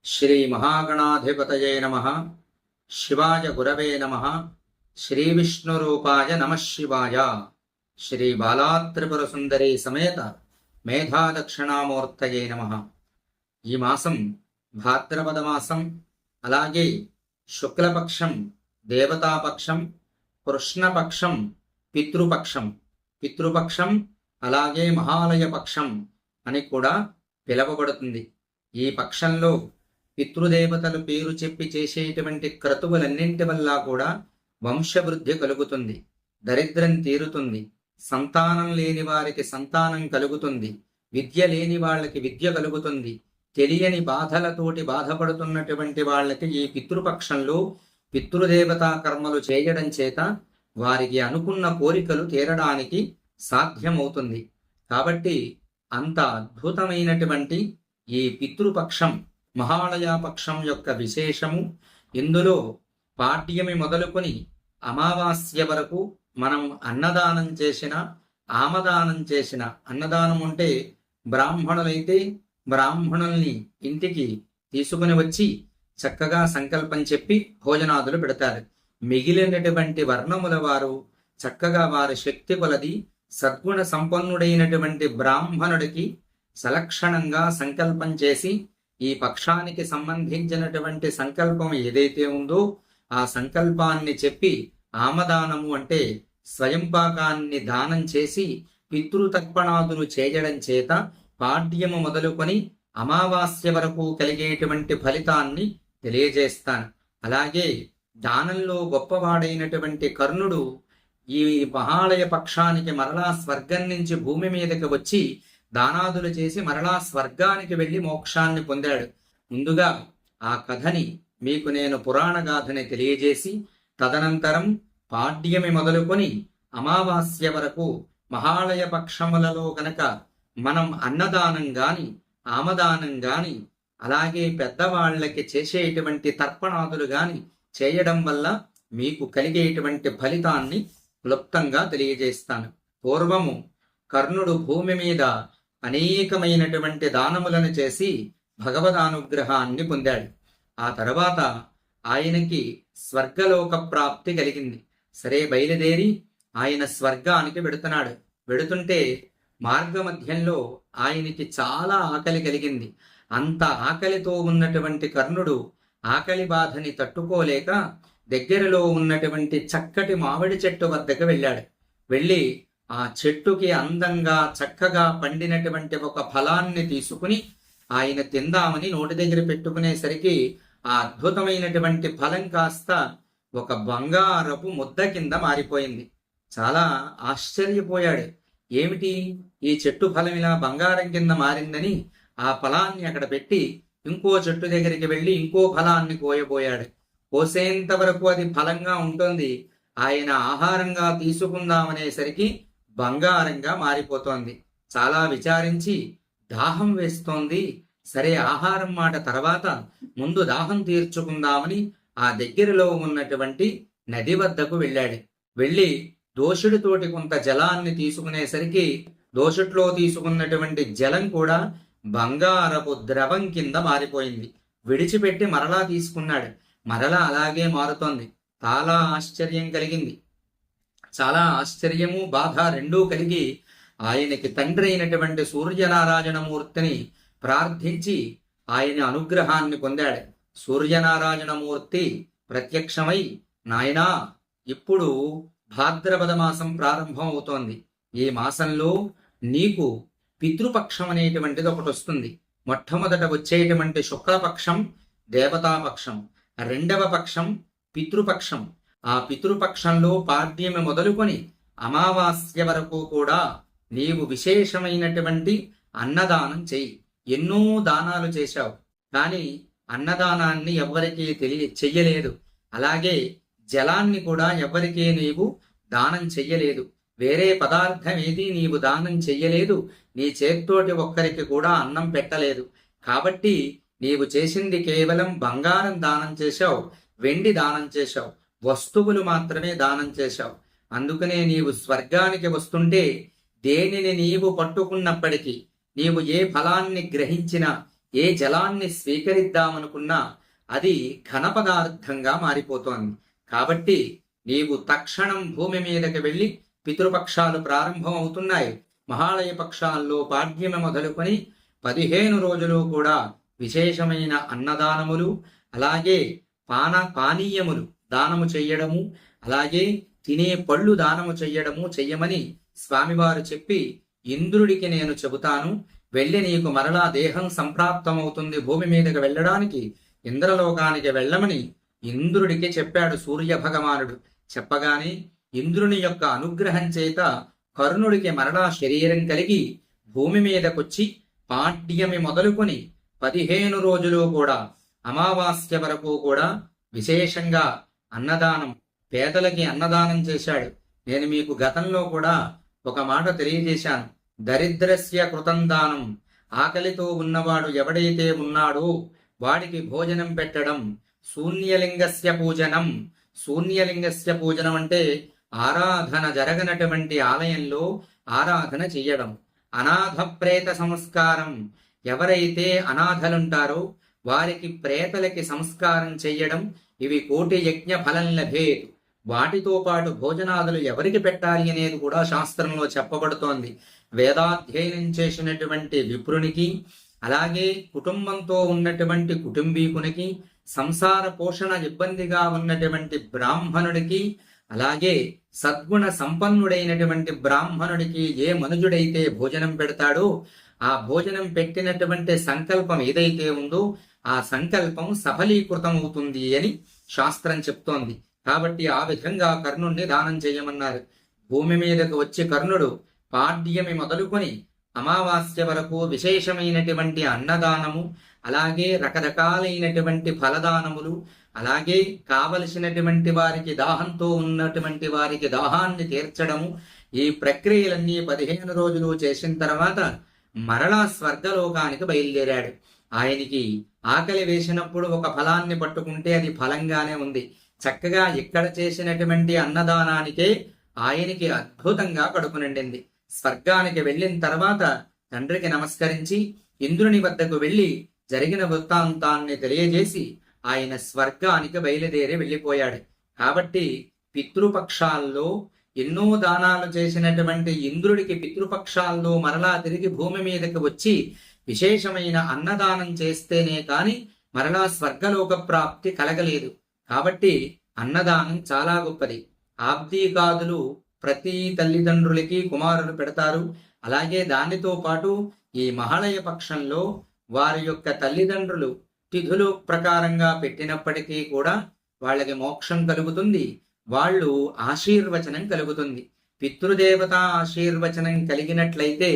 శ్రీ మహాగణాధిపతయే నమః. శివాయ గురవే నమః. శ్రీ విష్ణురూపాయ నమః శివాయ. శ్రీ బాలాత్రిపుర సుందరీ సమేత మేధాదక్షిణామూర్తయే నమః. ఈ మాసం భాద్రపద మాసం, అలాగే శుక్లపక్షం దేవతాపక్షం, కృష్ణపక్షం పితృపక్షం, పితృపక్షం అలాగే మహాలయ పక్షం అని కూడా పిలవబడుతుంది. ఈ పక్షంలో పితృదేవతలు పేరు చెప్పి చేసేటువంటి క్రతువులన్నింటి వల్ల కూడా వంశవృద్ధి కలుగుతుంది, దరిద్రం తీరుతుంది, సంతానం లేని వారికి సంతానం కలుగుతుంది, విద్య లేని వాళ్ళకి విద్య కలుగుతుంది, తెలియని బాధలతోటి బాధపడుతున్నటువంటి వాళ్ళకి ఈ పితృపక్షంలో పితృదేవతా కర్మలు చేయడం చేత వారికి అనుకున్న కోరికలు తీరడానికి సాధ్యమవుతుంది. కాబట్టి అంత అద్భుతమైనటువంటి ఈ పితృపక్షం మహాలయాపక్షం యొక్క విశేషము. ఇందులో పాడ్యమి మొదలుకొని అమావాస్య వరకు మనం అన్నదానం చేసిన, ఆమదానం చేసిన, అన్నదానం అంటే బ్రాహ్మణులైతే బ్రాహ్మణుల్ని ఇంటికి తీసుకుని వచ్చి చక్కగా సంకల్పం చెప్పి భోజనాదులు పెడతారు. మిగిలినటువంటి వర్ణముల వారు చక్కగా వారి శక్తి కొలది సద్గుణ సంపన్నుడైనటువంటి బ్రాహ్మణుడికి సలక్షణంగా సంకల్పం చేసి ఈ పక్షానికి సంబంధించినటువంటి సంకల్పం ఏదైతే ఉందో ఆ సంకల్పాన్ని చెప్పి ఆమదానము అంటే స్వయంపాకాన్ని దానం చేసి పితృతర్పణాదులు చేయడం చేత పాడ్యము మొదలుకొని అమావాస్య వరకు కలిగేటువంటి ఫలితాన్ని తెలియజేస్తాను. అలాగే దానంలో గొప్పవాడైనటువంటి కర్ణుడు ఈ మహాలయ పక్షానికి మరలా స్వర్గం నుంచి భూమి మీదకి వచ్చి దానాదులు చేసి మరలా స్వర్గానికి వెళ్లి మోక్షాన్ని పొందాడు. ముందుగా ఆ కథని మీకు నేను పురాణ గాథని తెలియజేసి తదనంతరం పాడ్యమి మొదలుకొని అమావాస్య వరకు మహాలయ పక్షములలో కనుక మనం అన్నదానం గాని ఆమదానం గాని అలాగే పెద్దవాళ్లకి చేసేటువంటి తర్పణాదులు గాని చేయడం వల్ల మీకు కలిగేటువంటి ఫలితాన్ని క్లుప్తంగా తెలియజేస్తాను. పూర్వము కర్ణుడు భూమి మీద అనేకమైనటువంటి దానములను చేసి భగవదానుగ్రహాన్ని పొందాడు. ఆ తర్వాత ఆయనకి స్వర్గలోక ప్రాప్తి కలిగింది. సరే, బయలుదేరి ఆయన స్వర్గానికి వెడుతున్నాడు. వెడుతుంటే మార్గమధ్యంలో ఆయనకి చాలా ఆకలి కలిగింది. అంత ఆకలితో ఉన్నటువంటి కర్ణుడు ఆకలి బాధని తట్టుకోలేక దగ్గరలో ఉన్నటువంటి చక్కటి మామిడి చెట్టు వద్దకు వెళ్ళాడు. వెళ్ళి ఆ చెట్టుకి అందంగా చక్కగా పండినటువంటి ఒక ఫలాన్ని తీసుకుని ఆయన తిందామని నోటి దగ్గర పెట్టుకునేసరికి ఆ అద్భుతమైనటువంటి ఫలం కాస్త ఒక బంగారపు ముద్ద కింద మారిపోయింది. చాలా ఆశ్చర్యపోయాడు. ఏమిటి ఈ చెట్టు ఫలం ఇలా బంగారం కింద మారిందని ఆ ఫలాన్ని అక్కడ పెట్టి ఇంకో చెట్టు దగ్గరికి వెళ్ళి ఇంకో ఫలాన్ని కోయబోయాడు. కోసేంత వరకు అది ఫలంగా ఉంటుంది. ఆయన ఆహారంగా తీసుకుందామనేసరికి బంగారంగా మారిపోతోంది. చాలా విచారించి దాహం వేస్తోంది. సరే, ఆహారం మాట తర్వాత ముందు దాహం తీర్చుకుందామని ఆ దగ్గరలో ఉన్నటువంటి నది వద్దకు వెళ్ళాడు. వెళ్ళి దోషుడితోటి కొంత జలాన్ని తీసుకునేసరికి దోషుట్లో తీసుకున్నటువంటి జలం కూడా బంగారపు ద్రవం కింద మారిపోయింది. విడిచిపెట్టి మరలా తీసుకున్నాడు. మరలా అలాగే మారుతోంది. చాలా ఆశ్చర్యం కలిగింది. చాలా ఆశ్చర్యము బాధ రెండూ కలిగి ఆయనకి తండ్రి అయినటువంటి సూర్యనారాయణమూర్తిని ప్రార్థించి ఆయన అనుగ్రహాన్ని పొందాడు. సూర్యనారాయణమూర్తి ప్రత్యక్షమై, నాయనా, ఇప్పుడు భాద్రపద మాసం ప్రారంభం అవుతోంది. ఈ మాసంలో నీకు పితృపక్షం అనేటువంటిది ఒకటి వస్తుంది. మొట్టమొదట వచ్చేటువంటి శుక్లపక్షం దేవతాపక్షం, రెండవ పక్షం పితృపక్షం. ఆ పితృపక్షంలో పాడ్యమి మొదలుకొని అమావాస్య వరకు కూడా నీవు విశేషమైనటువంటి అన్నదానం చెయ్యి. ఎన్నో దానాలు చేశావు, కానీ అన్నదానాన్ని ఎవ్వరికీ చెయ్యలేదు. అలాగే జలాన్ని కూడా ఎవ్వరికీ నీవు దానం చెయ్యలేదు. వేరే పదార్థం ఏది నీవు దానం చెయ్యలేదు. నీ చేత్తోటి ఒక్కరికి కూడా అన్నం పెట్టలేదు. కాబట్టి నీవు చేసింది కేవలం బంగారం దానం చేశావు, వెండి దానం చేశావు, వస్తువులు మాత్రమే దానం చేశావు. అందుకనే నీవు స్వర్గానికి వస్తుంటే దేనిని నీవు పట్టుకున్నప్పటికీ, నీవు ఏ ఫలాన్ని గ్రహించినా, ఏ జలాన్ని స్వీకరిద్దామనుకున్నా అది ఘన పదార్థంగా మారిపోతోంది. కాబట్టి నీవు తక్షణం భూమి మీదకి వెళ్ళి పితృపక్షాలు ప్రారంభం అవుతున్నాయి. మహాలయ పక్షాల్లో పాడ్యమి మొదలుకొని 15 రోజులు కూడా విశేషమైన అన్నదానములు, అలాగే పానీయములు దానము చెయ్యడము, అలాగే తినే పళ్ళు దానము చెయ్యమని స్వామివారు చెప్పి, ఇంద్రుడికి నేను చెబుతాను, వెళ్ళి నీకు మరలా దేహం సంప్రాప్తమవుతుంది, భూమి మీదకి వెళ్ళడానికి ఇంద్రలోకానికి వెళ్ళమని ఇంద్రుడికి చెప్పాడు సూర్య భగవానుడు. చెప్పగానే ఇంద్రుని యొక్క అనుగ్రహం చేత కర్ణుడికి మరలా శరీరం కలిగి భూమి మీదకొచ్చి పాడ్యమి మొదలుకొని 15 రోజులు కూడా అమావాస్య వరకు కూడా విశేషంగా అన్నదానం, పేదలకి అన్నదానం చేశాడు. నేను మీకు గతంలో కూడా ఒక మాట తెలియజేశాను. దరిద్రస్య కృతం దానం, ఆకలితో ఉన్నవాడు ఎవడైతే ఉన్నాడో వాడికి భోజనం పెట్టడం. శూన్యలింగస్య పూజనం, శూన్యలింగస్య పూజనం అంటే ఆరాధన జరగనటువంటి ఆలయంలో ఆరాధన చెయ్యడం. అనాథ ప్రేత సంస్కారం, ఎవరైతే అనాథలుంటారో వారికి ప్రేతలకి సంస్కారం చెయ్యడం. ఇవి కోటి యజ్ఞ ఫలం లభేత్. వాటితో పాటు భోజనాదులు ఎవరికి పెట్టాలి అనేది కూడా శాస్త్రంలో చెప్పబడుతోంది. వేదాధ్యయనం చేసినటువంటి విప్రునికి, అలాగే కుటుంబంతో ఉన్నటువంటి కుటుంబీకునికి, సంసార పోషణ ఇబ్బందిగా ఉన్నటువంటి బ్రాహ్మణుడికి, అలాగే సద్గుణ సంపన్నుడైనటువంటి బ్రాహ్మణుడికి ఏ మనుజుడైతే భోజనం పెడతాడో ఆ భోజనం పెట్టినటువంటి సంకల్పం ఏదైతే ఉందో ఆ సంకల్పం సఫలీకృతం అవుతుంది అని శాస్త్రం చెప్తోంది. కాబట్టి ఆ విధంగా కర్ణుణ్ణి దానం చేయమన్నారు. భూమి మీదకు వచ్చి కర్ణుడు పాడ్యమి మొదలుకొని అమావాస్య వరకు విశేషమైనటువంటి అన్నదానము, అలాగే రకరకాలైనటువంటి ఫలదానములు, అలాగే కావలసినటువంటి వారికి, దాహంతో ఉన్నటువంటి వారికి దాహాన్ని తీర్చడము, ఈ ప్రక్రియలన్నీ 15 రోజులు చేసిన తర్వాత మరలా స్వర్గలోకానికి బయలుదేరాడు. ఆయనకి ఆకలి వేసినప్పుడు ఒక ఫలాన్ని పట్టుకుంటే అది ఫలంగానే ఉంది. చక్కగా ఇక్కడ చేసినటువంటి అన్నదానానికే ఆయనకి అద్భుతంగా కడుపు నిండింది. స్వర్గానికి వెళ్ళిన తర్వాత తండ్రికి నమస్కరించి ఇంద్రుని వద్దకు వెళ్ళి జరిగిన వృత్తాంతాన్ని తెలియజేసి ఆయన స్వర్గానికి బయలుదేరి వెళ్ళిపోయాడు. కాబట్టి పితృపక్షాల్లో ఎన్నో దానాలు చేసినటువంటి ఇంద్రుడికి పితృపక్షాల్లో మరలా తిరిగి భూమి మీదకి వచ్చి విశేషమైన అన్నదానం చేస్తేనే కాని మరలా స్వర్గలోక ప్రాప్తి కలగలేదు. కాబట్టి అన్నదానం చాలా గొప్పది. ఆబ్దీకాదులు ప్రతి తల్లిదండ్రులకి కుమారులు పెడతారు. అలాగే దానితో పాటు ఈ మహాళయ పక్షంలో వారి యొక్క తల్లిదండ్రులు తిథులు ప్రకారంగా పెట్టినప్పటికీ కూడా వాళ్ళకి మోక్షం కలుగుతుంది, వాళ్ళు ఆశీర్వచనం కలుగుతుంది. పితృదేవత ఆశీర్వచనం కలిగినట్లయితే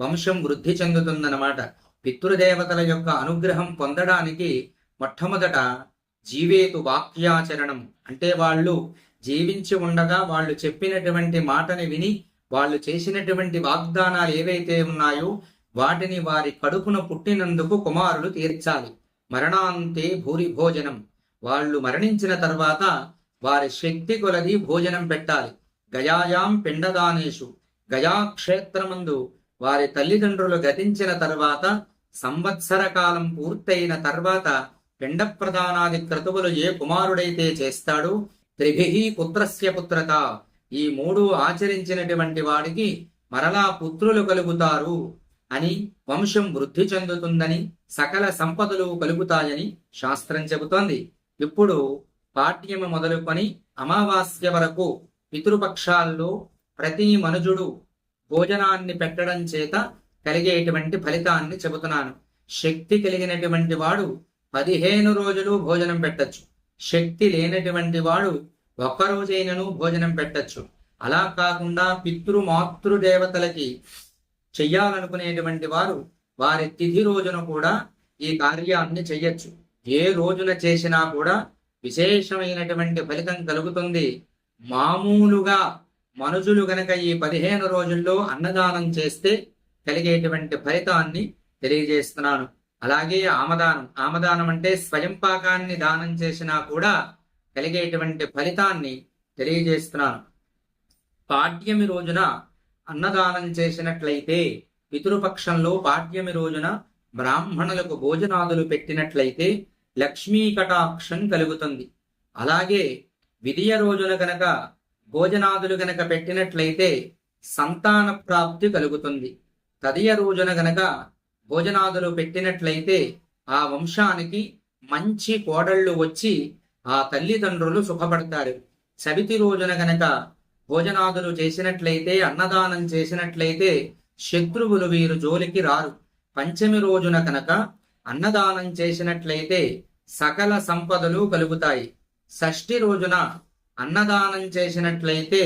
వంశం వృద్ధి చెందుతుందన్నమాట. పితృదేవతల యొక్క అనుగ్రహం పొందడానికి మొట్టమొదట జీవేతు వాక్యాచరణం అంటే వాళ్ళు జీవించి ఉండగా వాళ్ళు చెప్పినటువంటి మాటని విని వాళ్ళు చేసినటువంటి వాగ్దానాలు ఏవైతే ఉన్నాయో వాటిని వారి కడుపున పుట్టినందుకు కుమారులు తీర్చాలి. మరణాంతే భూరి భోజనం, వాళ్ళు మరణించిన తర్వాత వారి శక్తి కొలది భోజనం పెట్టాలి. గయాయాం పిండదానేషు, గయాక్షేత్రమందు వారి తల్లిదండ్రులు గతించిన తర్వాత సంవత్సర కాలం పూర్తయిన తర్వాత పిండ ప్రదానాది క్రతువులు ఏ కుమారుడైతే చేస్తాడో త్రిభిహి పుత్రస్య పుత్రత, ఈ 3 ఆచరించినటువంటి వాడికి మరలా పుత్రులు కలుగుతారు అని, వంశం వృద్ధి చెందుతుందని, సకల సంపదలు కలుగుతాయని శాస్త్రం చెబుతోంది. ఇప్పుడు పాడ్యమి మొదలుకొని అమావాస్య వరకు పితృపక్షాల్లో ప్రతి మనుజుడు భోజనాన్ని పెట్టడం చేత కలిగేటువంటి ఫలితాన్ని చెబుతున్నాను. శక్తి కలిగినటువంటి వాడు 15 రోజులు భోజనం పెట్టచ్చు. శక్తి లేనటువంటి వాడు ఒక్కరోజైనను భోజనం పెట్టచ్చు. అలా కాకుండా పితృమాతృదేవతలకి చెయ్యాలనుకునేటువంటి వారు వారి తిథి రోజున కూడా ఈ కార్యాన్ని చెయ్యొచ్చు. ఏ రోజున చేసినా కూడా విశేషమైనటువంటి ఫలితం కలుగుతుంది. మామూలుగా మనుషులు గనక ఈ 15 రోజుల్లో అన్నదానం చేస్తే కలిగేటువంటి ఫలితాన్ని తెలియజేస్తున్నాను. అలాగే ఆమదానం అంటే స్వయం పాకాన్ని దానం చేసినా కూడా కలిగేటువంటి ఫలితాన్ని తెలియజేస్తున్నాను. పాడ్యమి రోజున అన్నదానం చేసినట్లయితే పితృపక్షంలో పాడ్యమి రోజున బ్రాహ్మణులకు భోజనాదులు పెట్టినట్లయితే లక్ష్మీ కటాక్షం కలుగుతుంది. అలాగే విదియ రోజున గనక భోజనాదులు గనక పెట్టినట్లయితే సంతాన ప్రాప్తి కలుగుతుంది. తదియ రోజున గనక భోజనాదులు పెట్టినట్లయితే ఆ వంశానికి మంచి కోడళ్ళు వచ్చి ఆ తల్లిదండ్రులు సుఖపడతారు. చవితి రోజున గనక భోజనాదులు చేసినట్లయితే, అన్నదానం చేసినట్లయితే శత్రువులు వీరు జోలికి రారు. పంచమి రోజున కనుక అన్నదానం చేసినట్లయితే సకల సంపదలు కలుగుతాయి. షష్ఠి రోజున అన్నదానం చేసినట్లయితే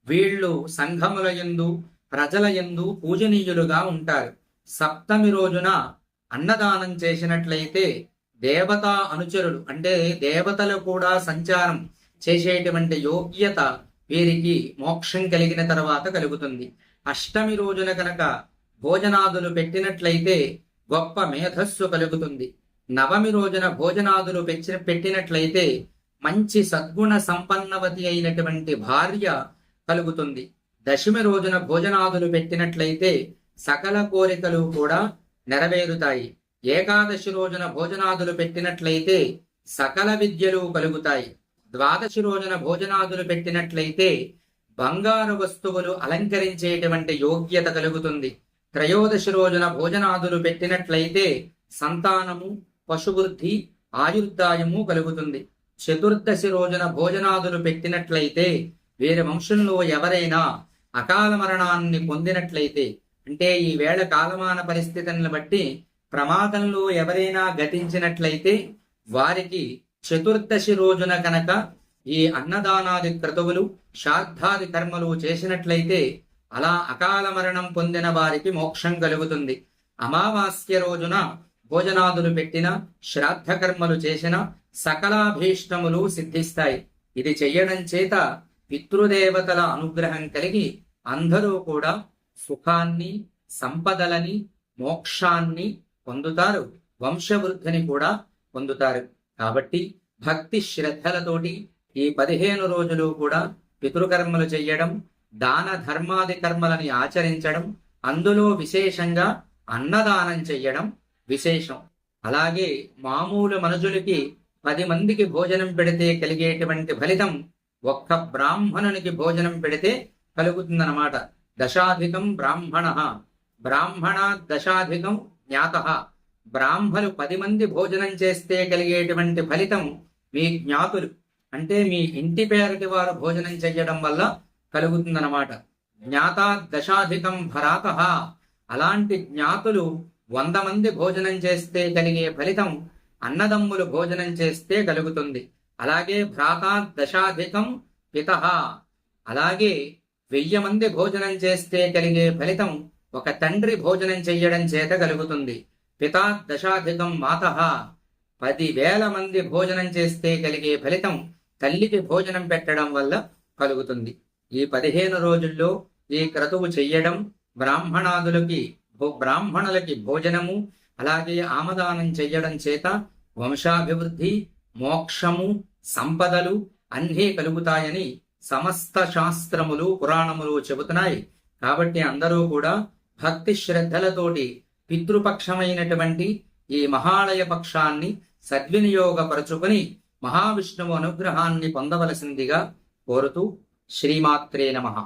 వీళ్ళు సంఘముల యందు ప్రజల యందు పూజనీయులుగా ఉంటారు. సప్తమి రోజున అన్నదానం చేసినట్లయితే దేవతా అనుచరులు అంటే దేవతలు కూడా సంచారం చేసేటువంటి యోగ్యత వీరికి మోక్షం కలిగిన తర్వాత కలుగుతుంది. అష్టమి రోజున కనుక భోజనాదులు పెట్టినట్లయితే గొప్ప మేధస్సు కలుగుతుంది. నవమి రోజున భోజనాదులు పెట్టినట్లయితే మంచి సద్గుణ సంపన్నవతి అయినటువంటి భార్య కలుగుతుంది. దశమి రోజున భోజనాదులు పెట్టినట్లయితే సకల కోరికలు కూడా నెరవేరుతాయి. ఏకాదశి రోజున భోజనాదులు పెట్టినట్లయితే సకల విద్యలు కలుగుతాయి. ద్వాదశి రోజున భోజనాదులు పెట్టినట్లయితే బంగారు వస్తువులు అలంకరించేటువంటి యోగ్యత కలుగుతుంది. త్రయోదశి రోజున భోజనాదులు పెట్టినట్లయితే సంతానము, పశువృద్ధి, ఆయుర్దాయము కలుగుతుంది. చతుర్దశి రోజున భోజనాదులు పెట్టినట్లయితే వీరి వంశంలో ఎవరైనా అకాల మరణాన్ని పొందినట్లయితే అంటే ఈ వేళ కాలమాన పరిస్థితులను బట్టి ప్రమాదంలో ఎవరైనా గతించినట్లయితే వారికి చతుర్దశి రోజున కనుక ఈ అన్నదానాది క్రతువులు, శ్రాద్ధాది కర్మలు చేసినట్లయితే అలా అకాల మరణం పొందిన వారికి మోక్షం కలుగుతుంది. అమావాస్య రోజున భోజనాదులు పెట్టిన, శ్రాద్ధ కర్మలు చేసిన సకలాభీష్టములు సిద్ధిస్తాయి. ఇది చెయ్యడం చేత పితృదేవతల అనుగ్రహం కలిగి అందరూ కూడా సుఖాన్ని, సంపదలని, మోక్షాన్ని పొందుతారు. వంశవృద్ధిని కూడా పొందుతారు. కాబట్టి భక్తి శ్రద్ధలతోటి ఈ 15 రోజులు కూడా పితృకర్మలు చెయ్యడం, దాన ధర్మాది కర్మలని ఆచరించడం, అందులో విశేషంగా అన్నదానం చెయ్యడం విశేషం. అలాగే మామూలు మనుషులకి 10 మందికి భోజనం పెడితే కలిగేటువంటి ఫలితం ఒక్క బ్రాహ్మణునికి భోజనం పెడితే కలుగుతుందన్నమాట. దశాధికం బ్రాహ్మణ, బ్రాహ్మణ దశాధికం జ్ఞాత. బ్రాహ్మలు 10 మంది భోజనం చేస్తే కలిగేటువంటి ఫలితం మీ జ్ఞాతులు అంటే మీ ఇంటి పేరటి వారు భోజనం చెయ్యడం వల్ల కలుగుతుందన్నమాట. జ్ఞాత దశాధికం భరాత. అలాంటి జ్ఞాతులు 100 మంది భోజనం చేస్తే కలిగే ఫలితం అన్నదమ్ములు భోజనం చేస్తే కలుగుతుంది. అలాగే భ్రాత దశాధికం పిత. అలాగే 1000 మంది భోజనం చేస్తే కలిగే ఫలితం ఒక తండ్రి భోజనం చెయ్యడం చేత కలుగుతుంది. పితా దశాధికం మాత. 10,000 మంది భోజనం చేస్తే కలిగే ఫలితం తల్లికి భోజనం పెట్టడం వల్ల కలుగుతుంది. ఈ 15 రోజుల్లో ఈ క్రతువు చెయ్యడం, బ్రాహ్మణులకి భోజనము, అలాగే ఆమదానం చెయ్యడం చేత వంశాభివృద్ధి, మోక్షము, సంపదలు అన్నీ కలుగుతాయని సమస్త శాస్త్రములు, పురాణములు చెబుతున్నాయి. కాబట్టి అందరూ కూడా భక్తి శ్రద్ధలతోటి పితృపక్షమైనటువంటి ఈ మహాలయ పక్షాన్ని సద్వినియోగపరచుకుని మహావిష్ణువు అనుగ్రహాన్ని పొందవలసిందిగా కోరుతూ శ్రీమాత్రే నమః.